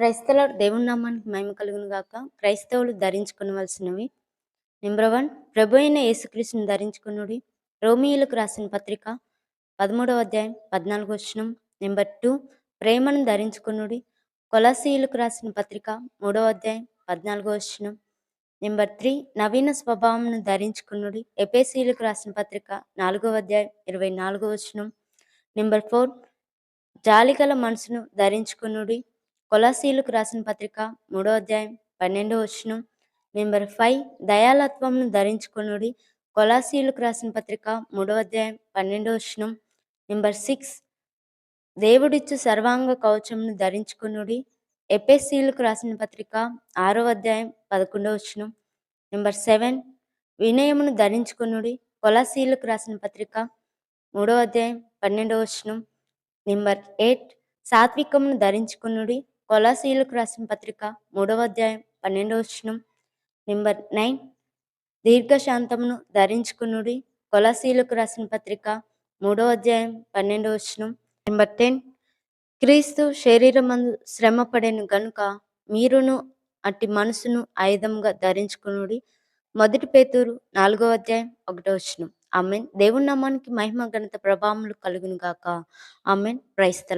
క్రైస్తవుల దేవుని నామానికి మహిమ కలుగును గాక. క్రైస్తవులు ధరించుకొనవలసినవి. నంబర్ 1, ప్రభు అయిన యేసుక్రీస్తుని ధరించుకొనుడి. రోమీయులకు రాసిన పత్రిక 13వ అధ్యాయం 14వ వచనం. నంబర్ 2, ప్రేమను ధరించుకొనుడి. కొలస్సీయులకు రాసిన పత్రిక 3వ అధ్యాయం 14వ వచనం. నంబర్ 3, నవీన స్వభావమును ధరించుకొనుడి. ఎఫెసీయులకు రాసిన పత్రిక 4వ అధ్యాయం 24వ వచనం. నంబర్ 4, జాలిగల మనసును ధరించుకొనుడి. కొలస్సీయులకు రాసిన పత్రిక 3వ అధ్యాయం 12వ వచనం. నంబర్ 5, దయాళత్వమును ధరించుకొనుడి. కొలస్సీయులకు రాసిన పత్రిక 3వ అధ్యాయం 12వ వచనం. నంబర్ 6, దేవుడిచ్చు సర్వాంగ కవచమును ధరించుకొనుడి. ఎఫెసీయులకు రాసిన పత్రిక 6వ అధ్యాయం 11వ వచనం. నంబర్ 7, వినయమును ధరించుకొనుడి. కొలస్సీయులకు రాసిన పత్రిక 3వ అధ్యాయం 12వ వచనం. నంబర్ 8, సాత్వికమును ధరించుకొనుడి. కొలస్సీయులకు రాసిన పత్రిక 3వ అధ్యాయం 12వ వచనం. నంబర్ 9, దీర్ఘశాంతమును ధరించుకొనుడి. కొలస్సీయులకు రాసిన పత్రిక 3వ అధ్యాయం 12వ వచనం. నంబర్ 10, క్రీస్తు శరీరమందు శ్రమ పడెను గనుక మీరును అట్టి మనసును ఆయుధంగా ధరించుకొనుడి. 1 పేతురు 4వ అధ్యాయం 1వ వచనం. ఆమెన్. దేవుని నామానికి మహిమ ఘనత ప్రభావములు కలుగును గాక. ఆమెన్. Praise the lord.